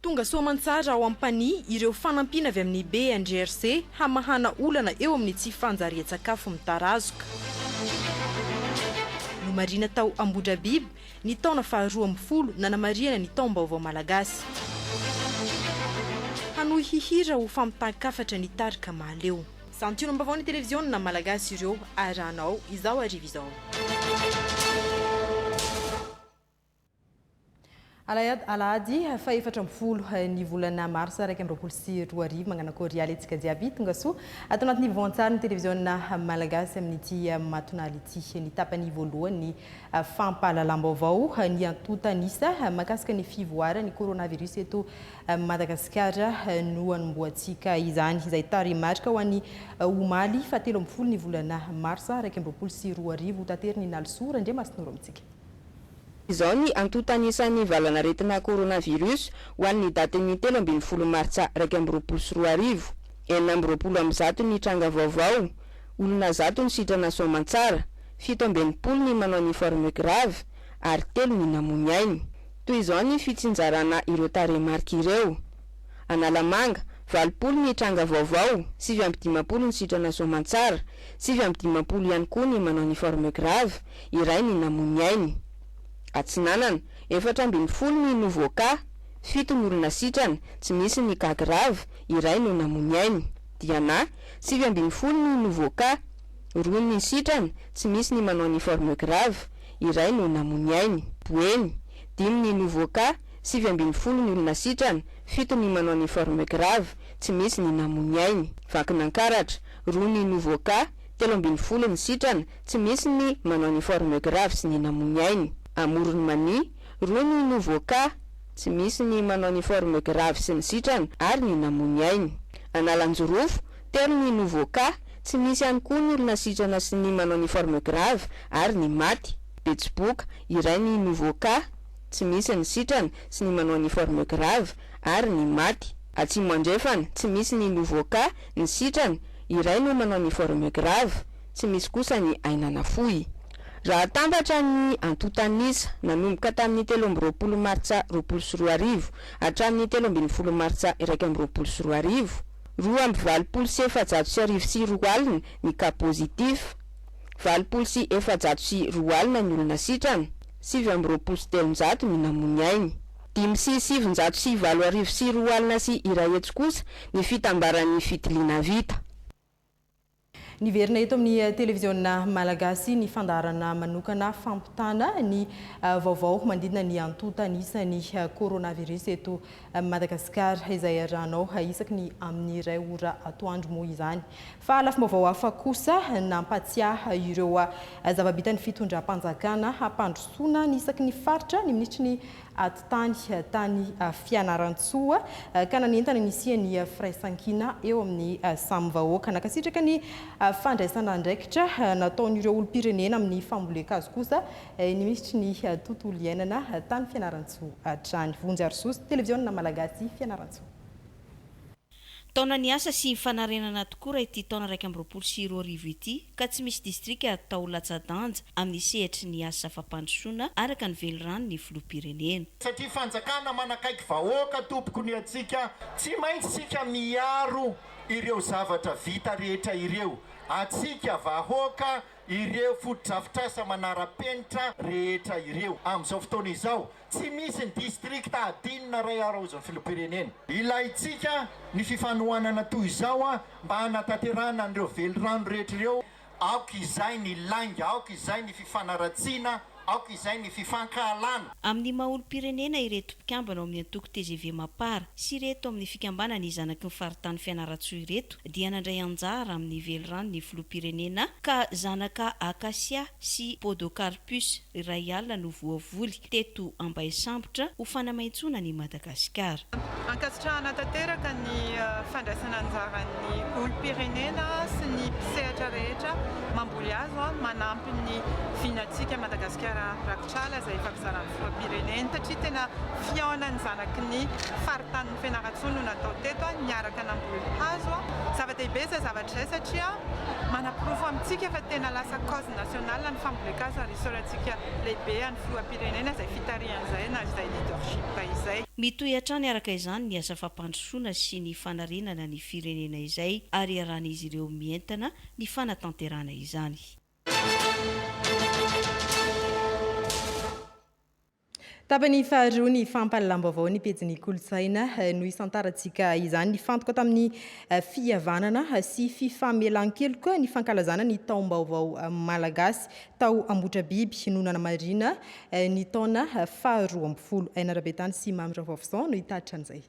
Tonga soamantsara ao ampani ireo fanampiana avy amin'ny BNGRC hamahana olana eo amin'ny tsy fanjarian-tsakafo mitarazoka. No marina tao Ambodrabiby ny taona faharoa amby folo nanamariana ny taom-baovao malagasy. Hanohy hihira ho fampitan-kafatra ny tarika maleo. Santiono am-baovao ny televiziona malagasy ireo aranao izao arivo izao. Alahady fa 14 ny volana marsa 2024 magnanakôry alentsika jiaby tonga soa ato anatin'ny voantsara ny televiziona malagasy amin'ity matonala ity ny tapany voalohany fampahalalam-baovao ny antotanisa makasika ny fivoara ny coronavirus eto Madagasikara no anomboantsika izany izay tarimarika ho an'ny omaly fa 13 ny volana marsa 2024 tatery ny nalosora ndre masinoro amintsika. Izao ny antotanisan'ny valanaretina coronavirus ho an'ny datin'ny 13 martsa 2024. 9 ny tranga vaovao, olona 100 ny sitrana soamantsara, 17 ny manao ny forme grave, ary 3 ny namony ainy. Toy izao ny fitsinjarana ireo taremarika ireo. Analamanga, 20 ny tranga vaovao, 7 ny sitrana soamantsara, 7 ihany koa ny manao ny forme grave, iray ny namony ainy. Atsinanana, 14 ny nouveau cas, 7 ny olona sitrana, tsy misy ny cas grave, iray no namony ainy. Diana, 17 ny nouveau cas, 2 ny sitrana, tsy misy ny manao ny forme grave, iray no namony ainy. Boeny, 5 ny nouveau cas, 17 ny olona sitrana, 7 ny manao ny forme grave, tsy misy ny namony ainy. Vakinankaratra, 2 ny nouveau cas, 13 ny sitrana, tsy misy ny manao ny forme grave sy ny namony ainy. Amorony mani, 2 ny nouveau cas, tsy misy ny manao ny forme grave sy ny sitrana ary ny namony ainy. Analanjorofo, 3 ny nouveau cas, tsy misy ihany koa ny olona sitrana sy ny manao ny forme grave ary ny maty. Betsiboka, iray ny nouveau cas, tsy misy ny sitrana sy ny manao ny forme grave ary ny maty. Atsimo andrefana, tsy misy ny nouveau cas, ny sitrana, iray no manao ny forme grave, tsy misy kosa ny ainana fohy. Raha tambatra ny antotanisa nanomboka tamin'ny 13 martsa 2024 hatramin'ny 13 martsa 2024, 2,7 sy 4 alina ny cas positif, 7,7 sy 4 alina ny olona sitrana, 7,3 ny namony ainy. 5,7 sy 4 sy 4 alina sy iray hetsy kosa ny fitambaran'ny fitiliana vita. Niverina eto amin'ny televiziona malagasy ny fandarana manokana fampitana ny vaovao mandidina ny antotanisa ny coronavirus eto Madagasikara izay aranao isaky ny amin'ny iray ora atoandro moa izany. Fa lafim-baovao hafa kosa nampatsiaha ireo zava-bitany fitondram-panjakana hampandrosoana ny isaky ny faritra ny minitry ny tany Fianarantsoa ka nanentana nisiany firaisankina eo amin'ny samy-vahoaka nakasitraka ny fandraisana andraikitra nataon'ireo olo-pirenena amin'ny famboleka azy kosa ny minitry ny tontolo iainana tany Fianarantsoa trany. Vonjy Arsosa, televiziona malagasy Fianarantsoa. Taona ny asa sy fanarenana tokoa raha ity taona 2024 ity ka tsy misy distrika atao latsa-danja amin'ny sehatry ny asa fampandrosoana araka ny velorano ny filoham-pirenena. Satria fanjakana manakaiky vahoaka tompoko ny atsika tsy maintsy sika miaro ireo zavatra vita rehetra ireo. Atsika vahoaka ireo foto-drafitrasa manara-penitra rehetra ireo. Amin'izao fotoana izao tsy misy ny distrikta adinina ray arozon'ny filoham-pirenena. Ilaitsika ny fifanohanana toy izao mba hanatanterahana an'ireo velorano rehetra ireo. Aoka izay ny langa, aoka izay ny fifanaratsiana, aoka izay ny fifankahalana. Amin'ny maha-olo-pirenena ireto mpikambana ao amin'ny antoko TGV Mapara sy ireto amin'ny fikambana ny zanaky ny faritany Fianaratsoa ireto dia nandray anjara amin'ny velorano ny filoham-pirenena ka zanaka Akasia sy Podocarpus iray alina no voavoly teto Ambaisambotra ho fanamaitsoana ny Madagasikara. Ankasitrahana tanteraka ny fandraisana anjaran'ny olo-pirenena sy ny mpisehatra rehetra mamboly azo manampy ny vinatsika Madagasikara anjara rakitrala izay fampizaran'ny filoham-pirenena satria tena fihaonany zanaky ny faritanin'ny Fianarantsoa no natao teto niaraka namboly hazo zava-dehibe izay zavatra izay satria manam-pirofo amintsika fa tena lasa cause nationale ny fambolekazo ary isorantsika lehibe amin'ny filoham-pirenena izay fitarian'izay na izay leadership izay. Mitohy hatrany araka izany ny asa fampandrosoana sy ny fanarenana ny firenena izay ary arahan'izy ireo mientana ny fanatanterana izany. Tapany faharoa ny fampalalam-baovao ny pejiny kolotsaina no isantarantsika izany nifantoka tamin'ny fihavanana sy fifamelan-keloka ny fankalazana ny taom-baovao malagasy tao Ambotrabiby no nanamarina ny taona faharoa amby folo. Ainarabetany sy Mamy Ravafson no hitatitra an'izay.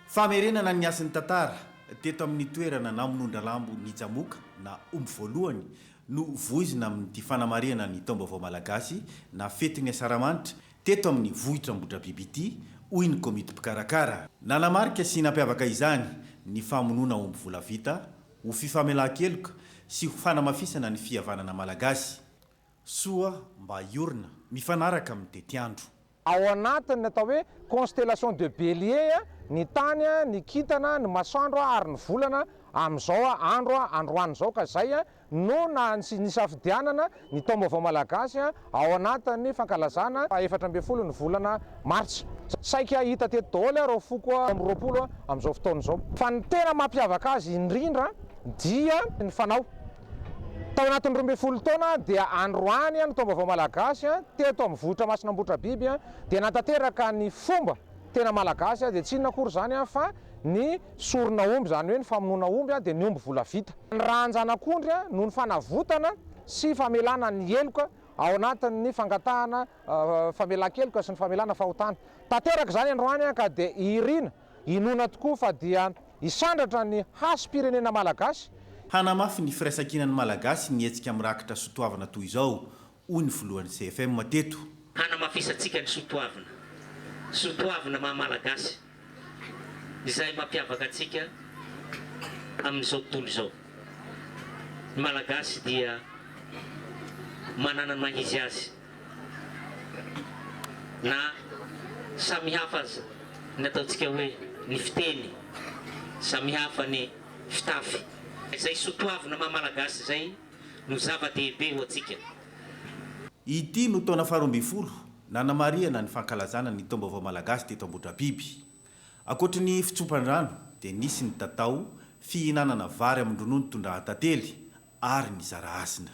Famerenana ny asan'ny tantara teto amin'ny toerana na Monondra Lambo ny Jamoka na omby voalohany no voizina amin'ny fanamariana ny taom-baovao malagasy na fetiny Asaramanitra teto amin'ny vohitra Ambotrabiby ity hoy ny komity mpikarakara. Nanamarika sy nampiavaka izany ny famonoana omby vola vita ho fifamelan-keloka sy ho fanamafisana ny fihavanana malagasy soa mba iorina mifanaraka amin'ny tetiandro. Ao anatiny atao hoe constellation de Bélier ny tany, ny kintana, ny masoandro ary ny volana amin'izao androany zao ka zay no nisafidianana ny taom-baovao malagasy ao anatin'ny fankalazana 14 ny volana Martsa. Saika hita teto daholo rao foko amin'ny 20 amin'izao fotoana izao. Fa ny tena mampiavaka azy indrindra dia ny fanao. Tao anatin'ny 12 taona dia androany ny taom-baovao malagasy teto amin'ny vohitra masina Ambotrabiby dia natateraka ny fomba tena malagasy dia tsy inona akory zany fa ny sorona omby zany hoe ny famonoana omby dia ny omby vola vita. Ny rahanjanak'ondry no ny fanavotana sy famelana ny eloka ao anatin'ny fangatahana famelan-keloka sy ny famelana fahotana. Tanteraka zany androany ka dia irina inona tokoa fa dia isandratra ny hasom-pirenena malagasy. Hanamafy ny firaisan-kinan'ny malagasy nietsika mirakitra sotoavana toy izao hoy ny voalohan'ny CFM mateto. Hanamafisantsika ny sotoavana maha-malagasy izay mampiavaka antsika amin'izao tontolo izao. Ny malagasy dia manana ny mahizy azy na samihafa aza ny ataontsika hoe ny fiteny, samihafa ny fitafy. Izay sotoavana maha-malagasy izay no zava-dehibe ho antsika. Ity no taona faharoa amby folo nanamariana ny fankalazana ny taom-baovao malagasy teto Ambotrabiby. Ankoatra ny fitsopan-drano dia nisy ny tatao fihinanana vary amin'ny ronono tondraha tantely ary ny zara asina.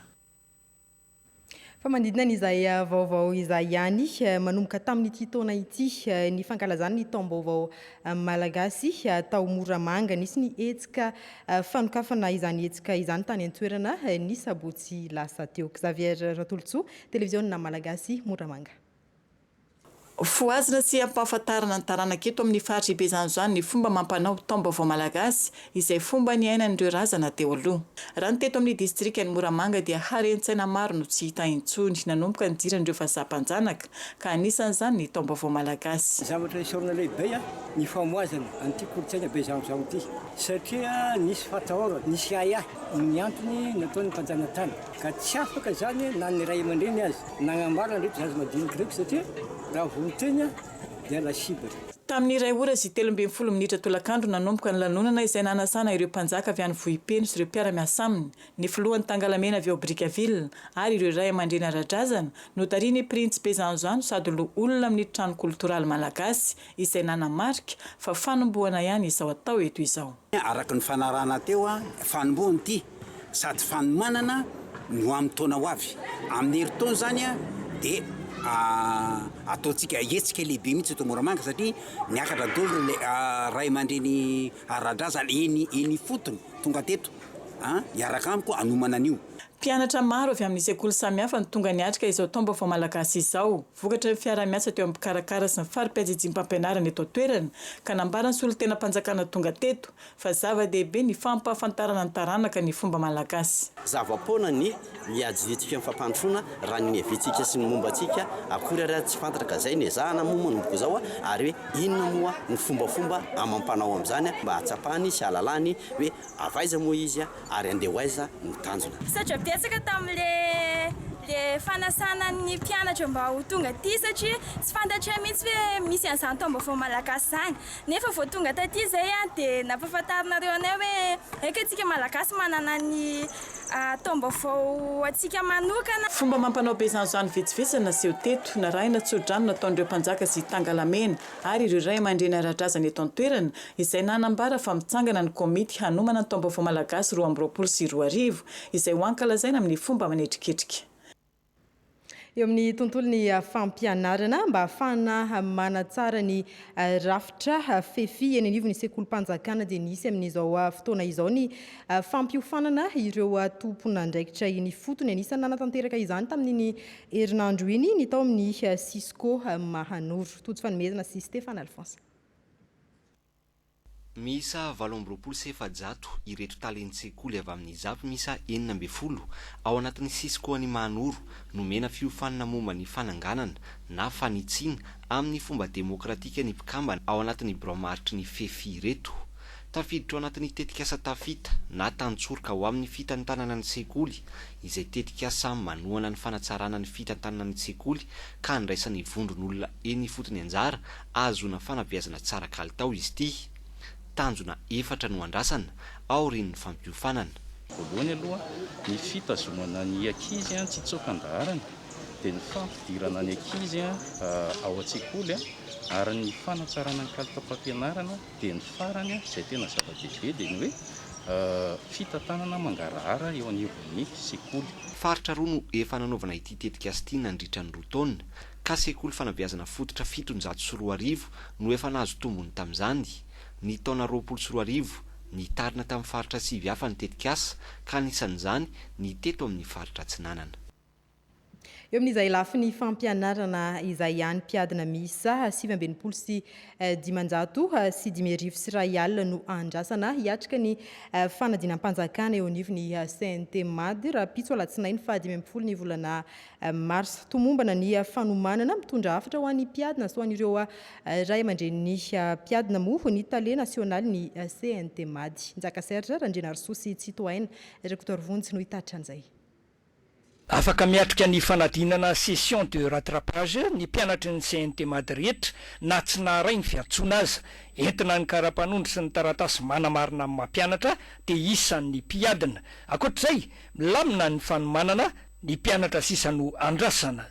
Fa manodidina n'izay vaovao izay ihany manomboka tamin'ity taona ity ny fankalazana ny taom-baovao malagasy tao Moramanga nisy ny hetsika fanokafana izany hetsika izany tany an-toerana ny sabotsy lasa teo. Xavier Ratolotsoa, televiziona malagasy Moramanga. Foazina sy ampahafantarana ny taranaka eto amin'ny faritra Ibezanjoany ny fomba mampanao taom-baovao malagasy izay fomba ny ainan'ireo razana teo aloha. Raha ny teto amin'ny distriktan'ny Moramanga dia haren-tsaina maro no tsy hita intsony nanomboka ny diran'ireo vazaha-panjanaka ka anisan'izany ny taom-baovao malagasy. Zavatra isorana lehibe ny famoazana an'ity kolotsaina Besanzao ity satria nisy fataorana, nisy aya ny antony nataon'ny mpanjanantany ka tsy afaka zany na ny ray aman-dreny azy nagnambarana ndraiky zaza madinika ndraiky satria raha voloteny dia lasibatra. Tamin'ny 2:13 minitra tolakandro nanomboka ny lanonana izay nanasana ireo mpanjaka avy any Vohipeno sy ireo mpiara-miasa aminy ny filohan'ny Tangalamena avy ao Brickaville ary ireo ray aman-dreny ara-drazana no tariny Printsipe Zanjoano sady loha olona amin'ny trano koltoraly malagasy izay nanamarika fa fanombohana ihany izao atao eto izao. Araka ny fanarana teo fanombohana ity sady fanomanana no amin'ny taona ho avy. Amin'ny herintaona zany dia ataontsika hetsika lehibe mihitsy eto Moramanga satria niakatra dolo ray aman-dreny ara-drazana eny fotony tonga teto hiaraka amiko anomana an'io. Mpianatra maro avy amin'ny sekoly samihafa ny tonga niatrika izao taom-baovao malagasy izao. Vokatra ny fiara-miasa teo amin'ny mpikarakara sy ny fari-piajidim-pampianarana eto toerana ka nambarany solo tena mpanjakana tonga teto fa zava-dehibe ny fampahafantarana ny taranaka ny fomba malagasy. Zava-poana ny miajitsika amin'ny fampandrosoana raha ny miavitsika sy ny momba atsika akory raha tsy fantatra zay ny zahana moa manomboka zao ary hoe inona moa ny fombafomba amampanao amin'izany mba hatsapahany sy alalany hoe avaiza moa izy ary andeha ho aiza ny tanjona. Betsaka tamin'le le fanasana ny mpianatra mba ho tonga aty satria tsy fantatra mihitsy hoe misy an'izany taom-baovao malagasy zany nefa vao tonga taty zay dia nampahafantarinareo anay hoe eka antsika malagasy manana ny taom-baovao antsika manokana. Fomba mampanao be izany vetsivetsy naseho teto narahina tsodrano nataon'ireo mpanjaka sy tangalamena ary ireo ray aman-dreny ara-drazana eto an-toerana izay nanambara fa mitsangana ny komity hanomana ny taom-baovao malagasy 2024 sy 2025 izay ho ankalazaina amin'ny fomba manetriketrika. Eo amin'ny tontolon'ny fampianarana mba ahafahana manatsara ny rafitra fefy eny anivon'ny sekolim-panjakana dia nisy amin'izao fotoana izao ny fampiofanana ireo tompon'andraikitra eny fotony anisany nanatanteraka izany tamin'ny herinandro iny ny tao amin'ny Cisco Mahanoro. Tojo fanomezana sy Stéphane Alphonse. Misa 720 ireto talentsikoly avy amin'ny Zapy misa 9 ao anatin'ny Cisco ny Mahanoro nomena fiofanana momba ny fananganana na fanitsiana amin'ny fomba demokratika ny mpikambana ao anatin'ny bromaritry ny fefy ireto. Tafiditra ao anatin'ny tetikasa tafita na tantsoroka ho amin'ny fitantanana ny sekoly izay tetikasa manohana ny fanatsarana ny fitantanana ny sekoly ka andraisan'ny vondron'olona eny fotony anjara azona fanabeazana tsara kalitao izy ity. Tanjona efatra no andrasana ao reny ny fampiofanana. Voalohany aloha ny fitazomana ny ankizy tsy tsokan-daharana dia ny fampidirana ny ankizy ao an-tsekoly ary ny fanatsarana ny kalitao-pampianarana dia ny farany izay tena zava-dehibe dia ny hoe fitantanana mangarahara eo anivon'ny sekoly. Faritra roa no efa nanaovana ity tetikasa ity nandritra ny 2 taona ka sekoly fanabeazana fototra 704 no efa nahazo tombony tamin'izany. Ny taona 2024 ny tarina tamin'ny faritra 7 hafa ny tetikasa ka anisan'izany ny teto amin'ny faritra Atsinanana. Eo amin'izay lafiny fampianarana izay ihany mpiadina misa 720 sy 500 sy 5,000 sy 2 alina no andrasana hiatrika ny fanadinam-panjakana eo anivon'ny CNT Mady raha pitso alatsinainy 15 ny volana Mars. Tomombana ny fanomanana mitondra hafatra ho an'ny mpiadina sy ho an'ireo ray aman-dren'ny mpiadina moa ny tale nasionaly ny CNT Mady. Njaka Serge Randrena Arsoa sy Citoyenne Rector Vonjy no hitatitra an'izay. Afaka miatrika ny fanadinana session de rattrapage ny mpianatry ny CNT Mady rehetra na tsy naharay ny fiantsona azy. Entina ny karapanondro sy ny taratasy manamarina amin'ny mampianatra dia isan'ny mpiadina. Ankoatr'izay, milamina ny fanomanana ny mpianatra sisa no andrasana.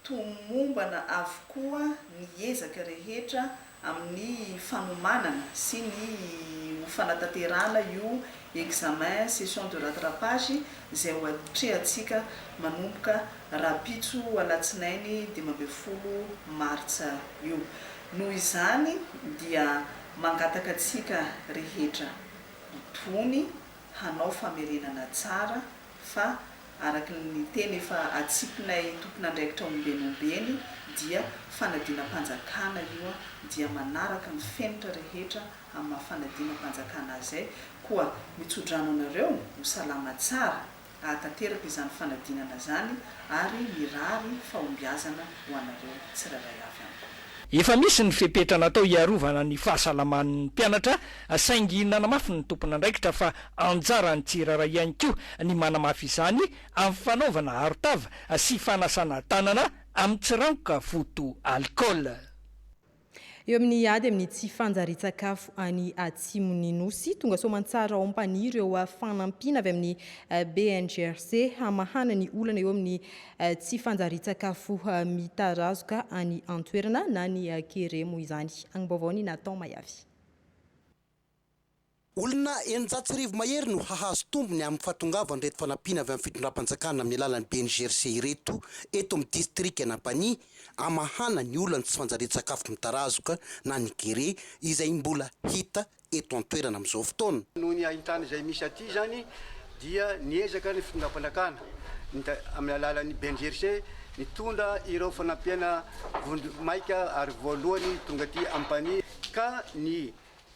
Tomombana avokoa ny ezaka rehetra amin'ny fanomanana sy ny fanatanterahana io examen session de rattrapage izay ho atrehantsika manomboka rapitso alatsinainy 15 Martsa io. Noho izany dia mangataka antsika rehetra tony hanao famerenana tsara fa araka ny teny efa atsipinay tompon'andraikitra ombenombeny dia fanadinam-panjakana io dia manaraka ny fenitra rehetra amin'ny fanadinam-panjakana azay koa mitsodrano anareo ho salama tsara ahatanteraka izany fanadinana zany ary mirary fahombiazana ho anareo tsirairay avy amiko. Efa misy ny fepetra natao hiarovana ny fahasalaman'ny mpianatra saingy nanamafy ny tompon'andraikitra fa anjara ny tsiraray ihany koa ny manamafy izany amin'ny fanaovana arotava sy fanasana tanana amin'ny tsirangoka voto alcool. Eo amin'ny ady amin'ny tsy fanjari-tsakafo any Atsimon'ny Nosy tonga soamantsara ao ampaniry eo fanampiana avy amin'ny BNGRC hamahana ny olana eo amin'ny tsy fanjari-tsakafo mitarazoka any Antoerana na ny Keremo izany. Agnibaovao ny Nathan Mayavy. Olona 900 mahery no hahazo tombony amin'ny fahatongavany reto fanampiana avy amin'ny fitondram-panjakana amin'ny alalan'ny BNGRC ireto eto amin'ny district Nampany amahana ny olana tsy fanjari-tsakafo mitarazoka na ny gere izay mbola hita eto an-toerana amin'izao fotoana. Noho ny ahitana izay misy aty zany dia niezaka ny fitondram-panjakana amin'ny alalan'ny BNGRC nitondra ireo fanampiana vondo-maika ary voalohany tonga aty Ampany ka ny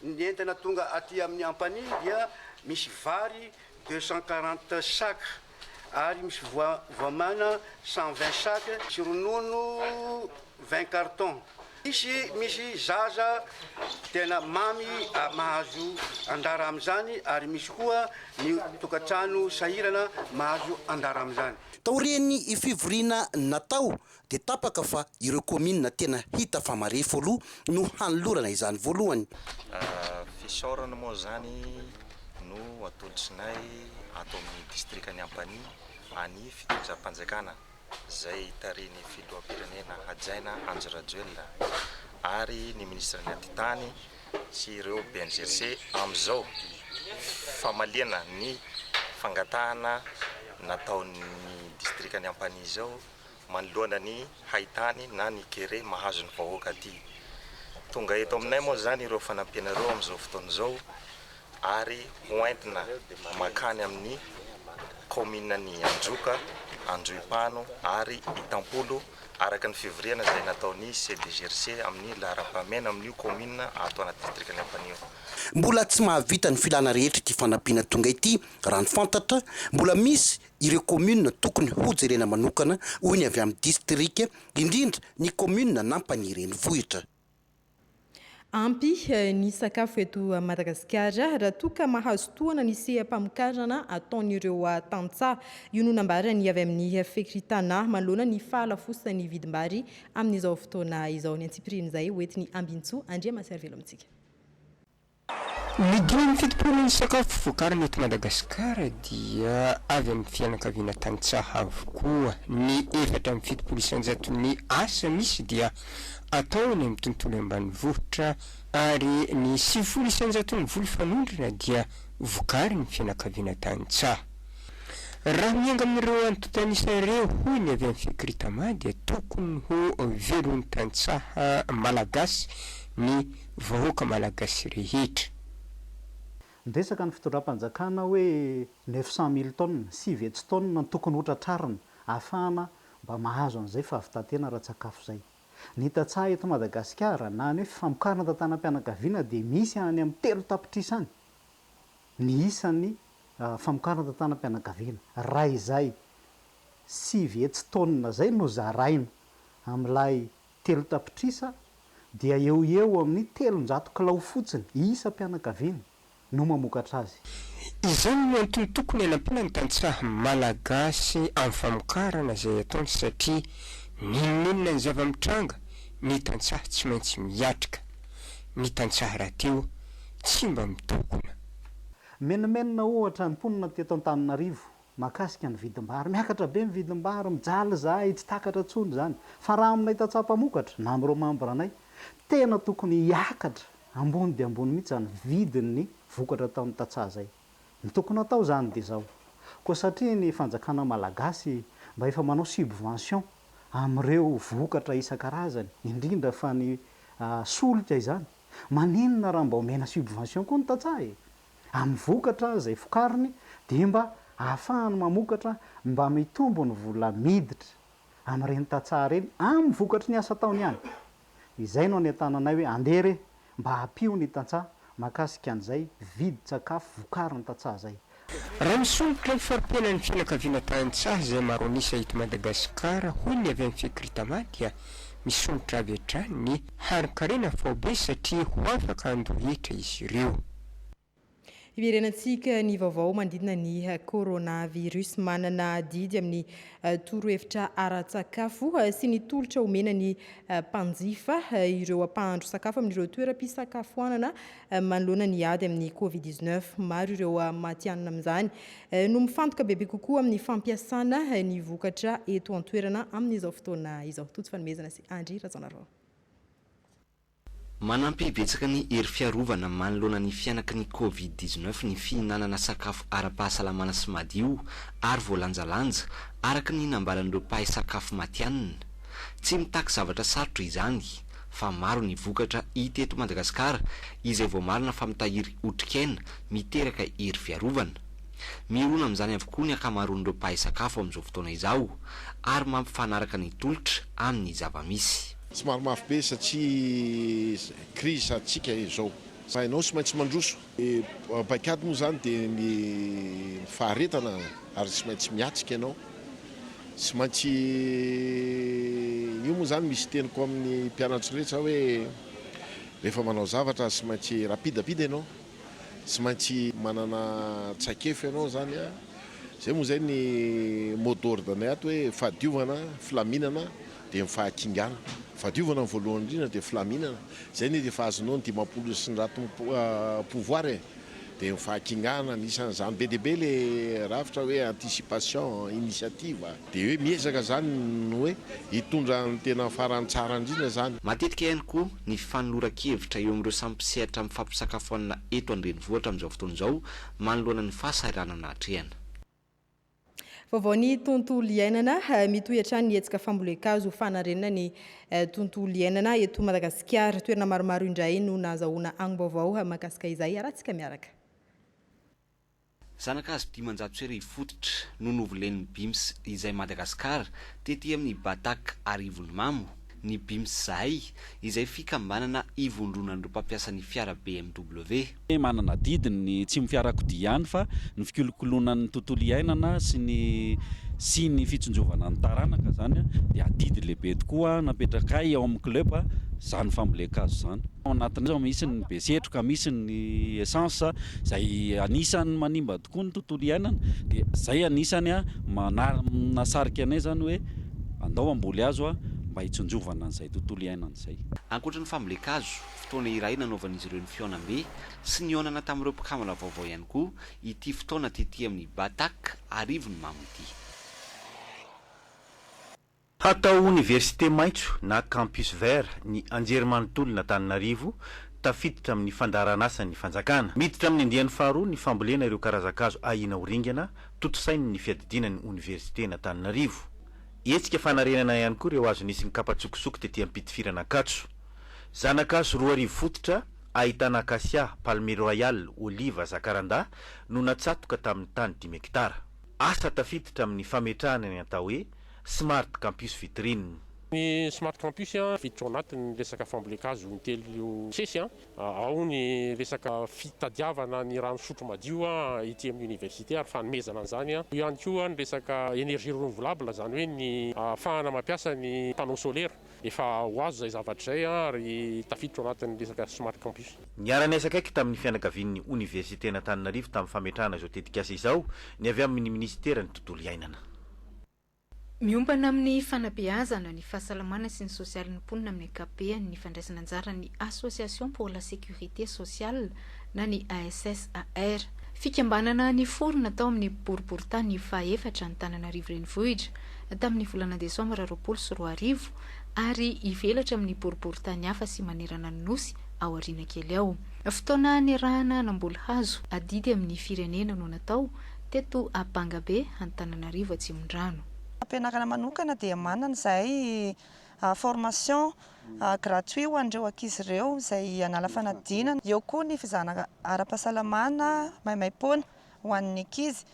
entana tonga aty amin'ny Ampany dia misy vary 240 sac ary misy voamana 120 sac, misy ronono 20 carton misy zaza tena mamy mahazo andara amin'izany ary misy koa ny tokantrano sahirana mahazo andara amin'izany. Taoriany ifivoriana natao dia tapaka fa ireo commune tena hita fa marefo aloha no hanolorana izany voalohany. Fisaorana moa zany no atolotsinay ato amin'ny district any Ampany any fitonjam-panjakana zay tariny filoham-pirenena hajaina Andry Rajoelina ary ny ministra ny Antitany sy ireo BNGRC amin'izao famaliana ny fangatahana nataon'ny district any Ampany izao manoloana ny haitany na ny kere mahazo ny vahoaka aty. Tonga eto aminay moa zany ireo fanampianareo amin'izao fotoana izao ary hoentina makany amin'ny commune ny Androka, Androipano ary Itampolo araka ny fivoriana zay nataony CDGRC amin'ny laharam-pahamena amin'ny commune ato anaty district any Ampany. Mbola tsy mahavita ny filana rehetra ity fanampiana tonga ity raha ny fantatra mbola misy ireo commune tokony hojerena manokana hoy ny avy amin'ny district indrindra ny commune n'Ampany renivohitra. Ampy ny sakafo eto Madagasikara raha toa ka mahazo toana ny seha-pamokarana ataon'ireo tantsaha io no nambarany avy amin'ny fekritana manoloana ny fahalafosana ny vidim-bary amin'izao fotoana izao. Ny antsipiriny izay hoentiny Ambintsoa Andriamaservelo amintsika. Ny dimy fitopolon'ny sakafo vokariny eto Madagasikara dia avy amin'ny fianakaviana tantsaha avokoa. Ny 750 ny asa misy dia atao ny amin'ny tontolo ambanivohitra ary ny 700 ny voly fanondrina dia vokariny fianakaviana tantsaha. Raha mianga amin'ireo antotanisa ireo hoy ny avy amin'ny fikritama dia tokony ho velon'ny tantsaha malagasy ny vahoaka malagasy rehetra. Ndresaka ny fitondram-panjakana hoe 900,000 tonnes, 7 tonnes no tokony hotratrarina ahafahana mba mahazo an'izay fahavitantena ara-tsakafo zay. Ny tantsaha eto Madagasikara na ny hoe famokarana tantanam-pianakaviana dia misy any amin'ny 3 tapitrisa any ny isan'ny famokarana tantanam-pianakaviana. Raha izay 7 tonnes zay no zaraina amin'ilay 3 tapitrisa dia eo amin'ny 300 kilao fotsiny isam-pianakaviana no mamokatra azy. Izany no antony tokony hanampiana ny tantsaha malagasy amin'ny famokarana izay ataony satria ninonina ny zava-mitranga ny tantsaha tsy maintsy miatrika. Ny tantsaha raha teo tsy mba mitokona. Menamenina ohatra ny mponina teto Antananarivo makasika ny vidim-bary, miakatra be ny vidim-bary, mijaly zahay tsy takatra tsony zany. Fa raha aminay tantsaha mpamokatra na amin'ireo membranay tena tokony hiakatra ambony dia ambony mihitsy zany vidin'ny vokatra ataon'ny tantsaha zay. Ny tokony atao zany dia zao. Koa satria ny fanjakana malagasy mba efa manao subvention amin'ireo vokatra isan-karazany, indrindra fa ny solika izany. Maninona raha mba omena subvention koa ny tantsaha amin'ny vokatra zay fokariny dia mba ahafahany mamokatra mba mitombo ny vola miditra amin'ireny tantsaha ireny amin'ny vokatry ny asa ataony ihany. Izay no anentananay hoe andere mba hampio ny tantsaha makasika an'izay vidin-tsakafo vokariny tantsaha zay. Raha misonitra ny farimpianan'ny fianakaviana tantsaha izay maro anisa eto Madagasikara hoy ny avy amin'ny fikritama dia misonitra avy hatrany ny harikarena faobe satria ho afaka andohetra izy ireo. Iverenantsika ny vaovao mandidina ny coronavirus manana didy amin'ny torohevitra ara-tsakafo sy ny tolotra omena ny mpanjifa ireo ampahandro sakafo amin'ireo toeram-pisakafoanana manoloana ny ady amin'ny Covid-19 maro ireo matianina amin'izany no mifantoka bebe kokoa amin'ny fampiasana ny vokatra eto an-toerana amin'izao fotoana izao. Toto fanomezana sy Andry Razanarao. Manampy betsaka ny hery fiarovana manoloana ny fianaka ny Covid-19 ny fihinanana sakafo ara-pahasalamana sy madio ary voalanjalanja araka ny nambaran'ireo mpahay sakafo matianina. Tsy mitaky zavatra sarotra izany fa maro ny vokatra hita eto Madagasikara izay voamarina fa mitahiry otrikaina miteraka hery fiarovana. Mirona amin'izany avokoa ny akamaroan'ireo mpahay sakafo amin'izao fotoana izao ary mampifanaraka ny tolotra amin'ny zava-misy. Somary mafy be satria crise atsika izao. Sainao sy maintsy mandroso. Paikady moa zany dia ny faharetana ary sy maintsy miatsika ianao. sy maintsy io moa zany misy teniko amin'ny mpianatry rehetra hoe rehefa manao zavatra sy maintsy rapidapida ianao sy maintsy manana tsaikefo ianao zany a zay moa zay ny mot d'ordre nay ato hoe fahadiovana filaminana dia mifahakingana fahadiovana ny voalohany indrindra dia filaminana zay ny efa azonao ny dimampolo sy ny rato pouvoir dia mifahakingana anisan'izany be diabe le rafitra hoe anticipation initiative dia hoe miezaka zany no hoe hitondra ny tena farany tsara indrindra zany. Matetika ihany koa ny fanoloran-kevitra eo amin'ireo samy mpisehatra amin'ny fampisakafoanana eto an-drenivohitra amin'izao fotoana izao manoloana ny fahasahiranana hatrehana. Vaovao ny tontolo iainana mitohatra ny hetsika fambolem-kazo fanarenana ny tontolo iainana eto Madagasikara. Toerana maromaro indray no nahazahoana angom-baovao mahakasika izay arahantsika miaraka. Zanakazo 500 fototra no novolen'ny BIMS izay Madagasikara tety amin'ny Batak Arivony Mamo. Ny BIMS izay fikambanana ivondronan'ireo mpampiasa ny fiara BMW. Manana didiny tsy fiarakodia ihany fa ny fikolokoloana ny tontolo iainana sy ny fitsonjovana ny taranaka zany dia adidy lehibe tokoa napetraka ao amin'ny club zany fambolem-kazo zany. Ao anatin'izao misy ny besetroka, misy ny essence izay anisany manimba tokoa ny tontolo iainana dia zay anisany nasarika anay zany hoe andao amboly azo mba hitsonjovana an'izay tontolo iainana izay. Ankoatra ny fambolem-kazo, fotoana iray nanaovan'izy ireo ny fihaonam-be sy ny onana tamin'ireo mpikamana vaovao ihany koa ity fotoana tety amin'ny Batak Arivony Mamo ity. Hatao université maitso na campus vert ny anjerimanontolo n'Antananarivo tafiditra amin'ny fandaharan'asa ny fanjakana. Miditra amin'ny andiany faharoa ny fambolena ireo karazan-kazo ahina horingana totosainy ny fiadidinan'ny université n'Antananarivo. Etsika fanarenana ihany koa ireo azo nisy ny kapatsokosoko tety ampitifirana Katso. Zanakazo 2 fototra ahitana acacia, palmier royal, oliva, zakaranda no natsatoka tamin'ny tany 10 hektara. Asa tafiditra amin'ny fametrahana ny atao hoe Smart Campus Vitrine. Ny Smart Campus viditra ao anatiny resaka fambolem-kazo intelo sesy ao ny resaka fitadiavana ny rano sotro madio ity amin'ny université ary fanomezana an'izany io ihany koa ny resaka énergie renouvelable zany hoe ny ahafahana mampiasa ny panneau solaire efa ho azo zay zavatra zay ary tafiditra ao anatin'ny resaka Smart Campus. Niara-niasaka aiky tamin'ny fianakavian'ny université n'Antananarivo tamin'ny fametrahana izao tetikasa izao ny avy amin'ny ministera ny tontolo iainana. Miompana amin'ny fanabeazana ny fahasalamana sy ny sosialy ny mponina amin'ny ankapobeny ny fandraisana anjara ny Association pour la sécurité sociale na ny ASSAR. Fikambanana ny forona tao amin'ny boriboritany fahaefatra ny Antananarivo renivohitra tamin'ny volana Desambra 2024 ary ivelatra amin'ny boriboritany hafa sy manerana ny nosy ao aoriana kely ao. Fotoana niarahana namboly hazo adidy amin'ny firenena no natao teto Apangabe Antananarivo Atsimondrano. Ampianarana manokana dia manana izay formation gratuit ho an'ireo ankizy ireo izay hanala fanadinana. Eo koa ny fizahana ara-pahasalamana maimaim-poana ho an'ny ankizy,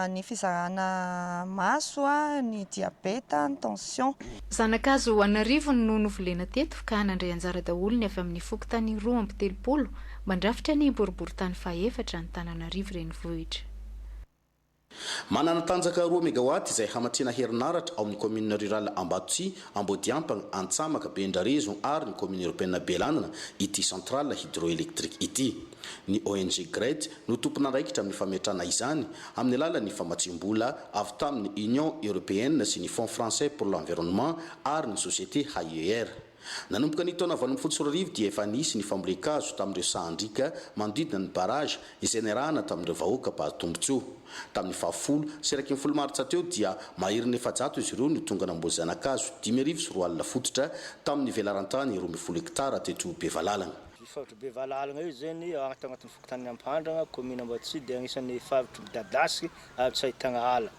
ny fizahana maso, ny diabeta, ny tension. Zanakazo Anarivo no novolena teto ka nandray anjara daholo ny avy amin'ny fokontany 2.30 mandrafitra ny boriboritany fahaefatra ny Antananarivo renivohitra. Manana tanjaka 2 megawatt izay hamatsiana herinaratra ao amin'ny commune rurale Ambatotsia, Ambodiampana, Antsamaka, Bendrarezo ary ny commune européenne Belanana ity centrale hydroélectrique ity. Ny ONG GRED no tompona andraikitra amin'ny fametrahana izany amin'ny alalan'ny famatsim-bola avy tamin'ny Union européenne sy ny Fonds français pour l'environnement ary ny société HIER. Nanomboka ny taona 2024 dia efa nisy ny fambolem-kazo tamin'ireo sahandrika manodidina ny barrage izay niarahana tamin'ireo vahoaka mpahatombontsoa. Tamin'ny 10 sy 1 martsa teo dia maherin'ny 700 izy ireo no tonga namboly zanakazo 10,4 fototra tamin'ny velarantany 12 hektara teto Bevalalana. Favitra Bevalalana io zany agnatin'ny fokontany Ampandrana commune Ambatotsia dia agnisan'ny favitra midadasika ary tsy ahitana ala.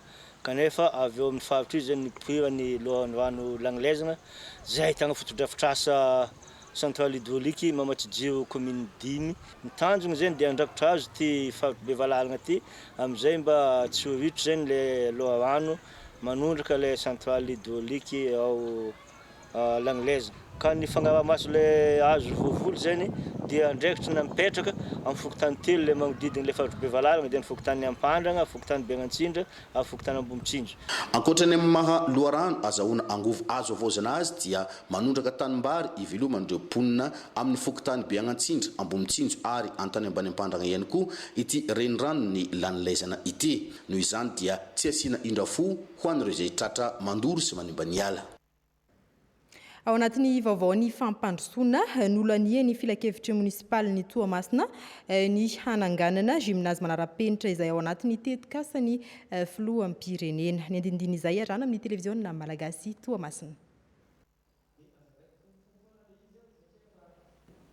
Kanefa avy eo amin'ny favitra io zany ny lohan'ny rano Langlezana zay ahitana fotodrafitrasa centrale hydraulique Mamatijio commune 10. Ny tanjona zany dia andrakotra azy ty favitra Bevalalana ty amin'izay mba tsy ho ritra zany le loha rano manondraka le centrale hydraulique ao Langlezana. ka ny fagnamaso le azo voavolo zany dia andraikitra na mipetraka amin'ny fokotany telo le magnodidina le faritry be valalagna dia ny fokotany Ampandrana fokotany Begnantsindra ary fokotany Ambomitsinjo. Ankoatrany amin'ny maha loharano azahoana angovo azo avaozana azy dia manondraka tanimbary ivelomandreo ponina amin'ny fokotany Begnantsindra Ambomitsinjo ary antany ambany Ampandrana ihany koa ity renirano ny lanilezana ity. Noho izany dia tsy asiana indrafo ho an'ireo izay tratra mandoro sy manimba ny ala. Ao anatin'ny vaovaony fampandrosoana noloania ny filakevitra munisipaly ny Toamasina ny hananganana gymnase manara-penitra izay ao anatin'ny tetikasany filoham-pirenena. Ny andindiny izay arana amin'ny televiziona malagasy Toamasina.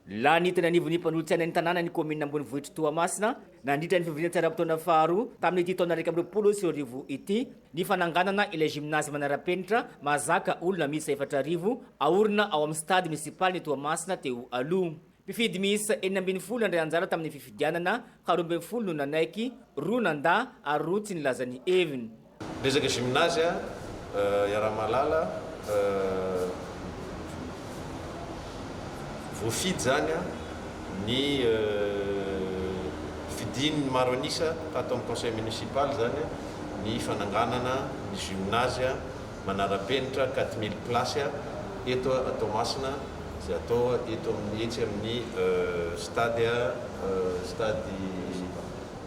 Lanitana nivony mpanolo-tsaina ny tanàna ny commune Ambonivohitra Toamasina nandritra ny fivoriana tsaram-potoana faharoa tamin'ny ity taona 2020 ity ny fananganana ilay gymnase manara-penitra mazaka olona misy 4,000 aorina ao amin'ny stade municipal ny Toamasina teo aloha. Mpifidy misy 40 andray anjara tamin'ny fifidianana ka 12 no nanaiky, 2 nanda ary 2 tsy nilaza ny heviny. Resaka gymnase Iaramalala voafidy zany ny fidiny maro anisa tato amin'ny conseil municipal zany ny fananganana ny gymnase manara-penitra 4000 place eto à Toamasina izay atao eto amin'ny etsy amin'ny stade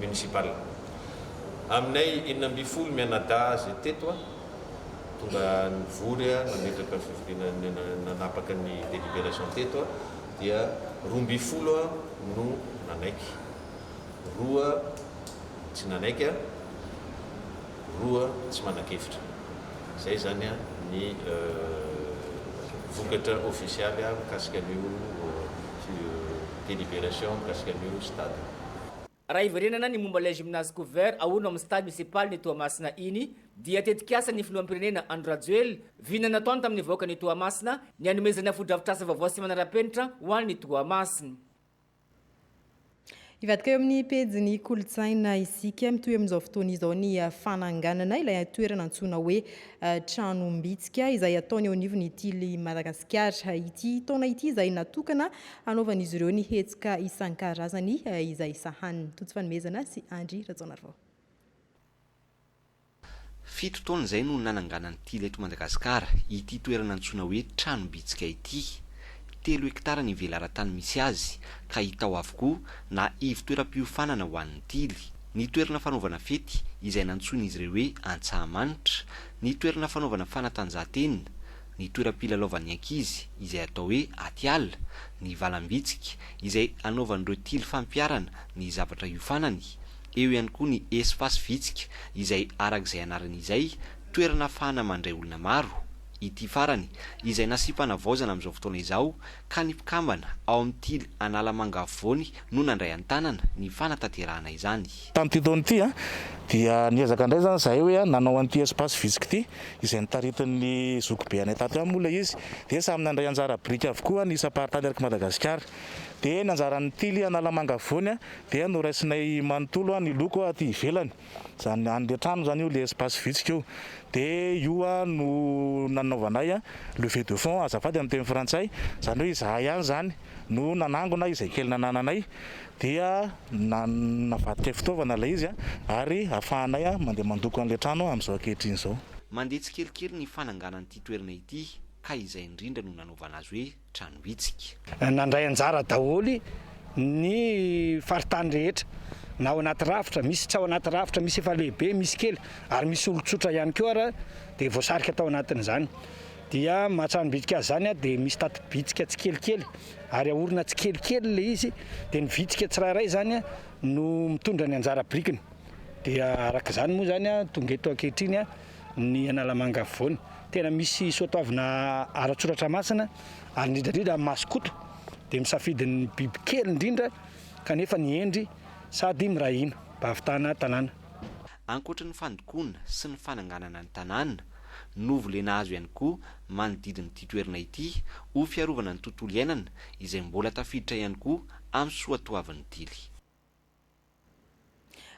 municipal. Aminay 12 mianadahy zay teto tonga nivory nametraka nanapaka ny délibération teto dia 12 no nanaiky, 2 tsy nanaiky, 2 tsy manan-kevitra. Zay zany ny vokatra officialy mikasika an'io délibération mikasika an'io stade. Raha iverenana ny momba ilay gymnase couvert aorina amin'ny stade municipal ny Toamasina iny dia tetikasa ny filoham-pirenena Andro Rajoely vinana taona tamin'ny voaka ny Toamasina ny anomezana fodrafitrasa vaovao sy manara-penitra ho an'ny Toamasina. Ivadika eo amin'ny pejiny kolontsaina isika mitoy amin'izao fotoana izao ny fananganana ilay toerana antsoina hoe tranombitsika izay ataony eo anivon'ny tily Madagasikara. Ity taona ity izay natokana anaovan'izy ireo ny hetsika isan-karazany izay sahaniny. Toto fanomezana sy Andry Rajaonarvao. 7 taona izay no nananganany tily eto Madagasikara ity toerana antsoina hoe tranombitsika ity. 3 hektara ny velaran-tany misy azy ka hita ao avokoa na ivy-toeram-piofanana ho an'ny tily. Ny toerana fanaovana fety izay nantsoina izy ireo hoe Antsahamanitra, ny toerana fanaovana fanatanjahan-tena, ny toeram-pilalaovan'ny ankizy izay atao hoe Atiala, ny valambitsika izay anaovan'ireo tily fampiarana ny zavatra iofanany. Eo ihany koa ny espace vitsika izay arak'izay anaran'izay toerana ahafahana mandray olona maro. Ity farany izay nasipana vaozana amin'izao fotoana izao ka ny mpikambana ao amin'ny tily Analamanga Afovoany no nandray an-tanana ny fanatanterahana izany. Tamin'ity taona ity dia niezaka indray zany zahay hoe nanao an'ity espace vitsika ity izay nitaritin'ny zokibe anay tato amin'ny olona izy dia samy nandray anjara brika avokoa ny isa-paritany araka Madagasikara. Dia ny anjaran'ny tily Analamanga Afovoany dia noraisinay manontolo ny loko aty ivelany zany an'le trano zany io le espace vitsika io. Dia io no nanaovanay levée de fonds azafady amin'ny teny frantsay zany hoe izahay ihany zany no nanangona izay kely nanananay dia navadika fitaovana ilay izy ary ahafahanay mandeha mandoko an'le trano amin'izao ankehitriny izao. Mandeha tsikelikely ny fananganan'ity toerana ity ka izay indrindra no nanaovana azy hoe tranombitsika. Nandray anjara daholo ny faritany rehetra na ao anaty rafitra, misy tsy ao anaty rafitra, misy efa lehibe, misy kely ary misy olon-tsotra ihany koa ara dia voasarika tao anatin'izany. Dia mahatranombitsika azy zany dia misy tato-bitsika tsikelikely ary aorina tsikelikely le izy dia ny vitsika tsirairay zany no mitondra ny anjara brikiny. Dia arak'izany moa zany tonga eto ankehitriny ny Analamanga Afovoany tena misy soatoavina ara-tsoratra masina ary indrindrandrindra amin'ny masokoto dia misafidy ny biby kely indrindra kanefa ny endry sady mirahina mba hahavitana tanàna. Ankoatra ny fandokoana sy ny fananganana ny tanàna, novolena azo ihany koa manodidina ity toerana ity ho fiarovana ny tontolo iainana izay mbola tafiditra ihany koa amin'ny soatoavin'ny tily.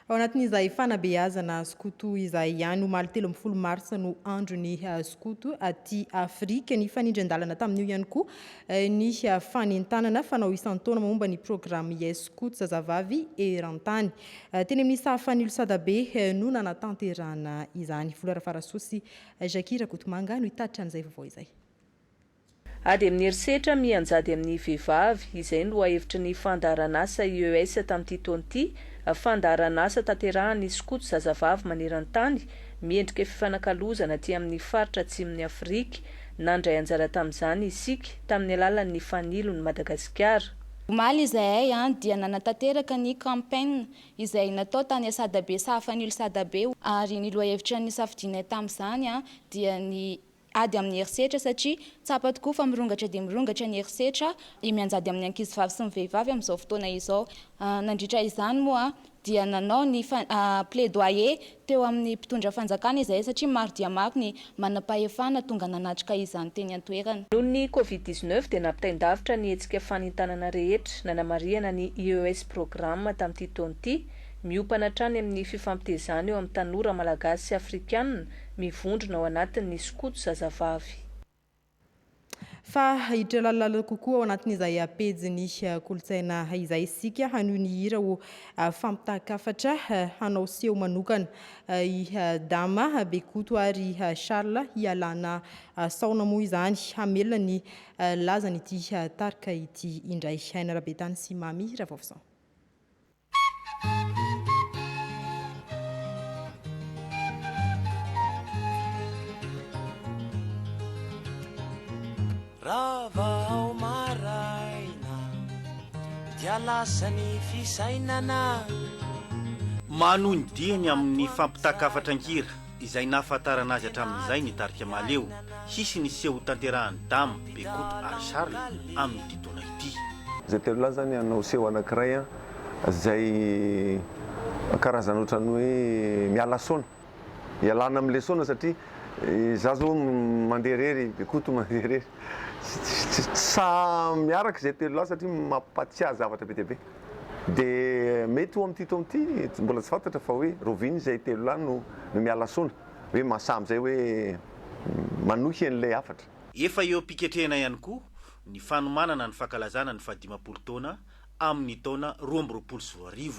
Ao anatin'izay fanabeazana skoto izay ihany omaly 13 marsa no andro ny skoto aty Afrika ny fanindran-dalana tamin'io ihany koa ny fanentanana fanao isan-taona momba ny programme skoto zazavavy eran-tany. Teny amin'ny sahafanilo sadabe no nanatanterana izany. Volera Farasosy Jakira Kotomanga no hitatitra an'izay vaovao izay. Ady amin'ny herisetra mianjady amin'ny vehivavy izay no ahevitra ny fandaharan'asa IES tamin'ity taona ity. Fandaharan'asa tanterahany skoto zazavavy maneran-tany miendrika fifanakalozana aty amin'ny faritra atsimon'ny Afrika. Nandray anjara tamin'izany isika tamin'ny alalan'ny fanilon'ny Madagasikara. Omaly izay dia nanatanteraka ny campagne izay natao tany Sadabe sahafanilo Sadabe ary ny lohahevitra ny safidina tamin'izany dia ny ady amin'ny herisetra satria tsapa tokoa fa mirongatra dia mirongatra ny herisetra mianjady amin'ny ankizivavy sy ny vehivavy amin'izao fotoana izao. Nandritra izany moa dia nanao ny plaidoyer teo amin'ny mpitondra fanjakana izay satria maro dia maro ny manam-pahefana tonga nanatrika izany teny an-toerana. Noho ny Covid-19 dia nampitaindavitra ny hetsika fanentanana rehetra nanamariana ny IES programme tamin'ity taona ity, miopana hatrany amin'ny fifampitezana eo amin'ny tanora malagasy sy afrikanina mivondrona ao anatin'ny skoto zazavavy. Fa hitralalala kokoa ao anatin'izay pejiny kolotsaina izay isika hanao ny hira ho fampitahakafatra hanao seho manokana i Dama Bekoto ary Charles hialana saona moa izany hamelona ny lazany ity tarika ity indray. Haina Rabetany sy Mami Ravovsan. Rava maraina dia lasany fisainana manony diany amin'ny fampitahakafatra-ngira izay nahafantarana azy hatramin'izay ny tarika maleo hisy ny seho tanterahany Dama Bekoto ary Charles amin'ny taona ity. Zay telo lahy zany anao seho anankiray zay karazana ohatrany hoe miala saona ialana amin'le saona satria za zao mandeha rery Bekoto mandeha rery sa miaraka zay telo lahy satria mampatsiahy zavatra be dia be dia mety ho amin'ity taona ity mbola tsy fantatra fa hoe roviny zay telo lahy no miala saona hoe masamy zay hoe manohy an'ilay hafatra. Efa eo piketrehana ihany koa ny fanomanana ny fankalazana ny 15 taona amin'ny taona 2024.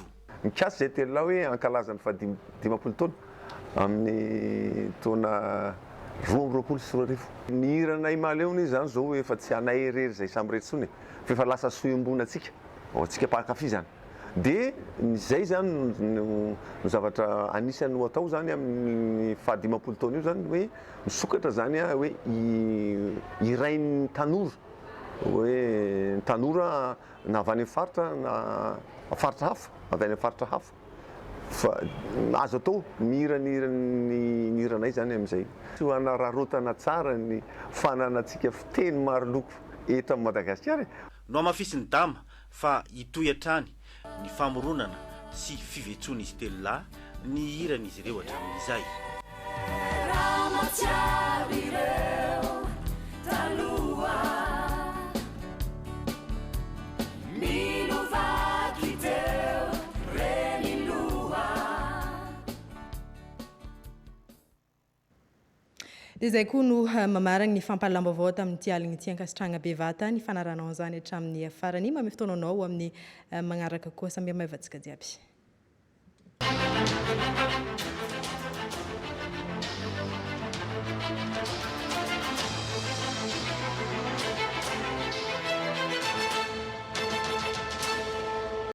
Mikasy zay telo lahy hoe ankalaza ny 15 taona amin'ny taona 2024. Ny hiranay maleo zany zao efa tsy anay erery zay samy retsony fa efa lasa soimbonantsika atsika mpankafy zany. Dia zay zany no zavatra anisany ho atao zany amin'ny 15 taona io zany hoe misokatra zany hoe irain'ny tanora hoe tanora na avy any faritra na faritra hafa avy any faritra hafa fa azo atao mihiran'ny hiranay zany amin'izay ho anararotana tsara ny fananantsika fiteny maro loko eto amin'ny Madagasikara. No amafisiny Dama fa hitoy hatrany ny famoronana sy fivetsoana izy telo lahy ny hiran'izy ireo hatramin'izay. Dia izay koa no mamaragna ny fampahalamba-baovao tamin'ity aligny ity ankasitrahana bevata ny fanaranao an'izany hatramin'ny farany mamy fotoananao amin'ny magnaraka koa samby maivantsika jiaby.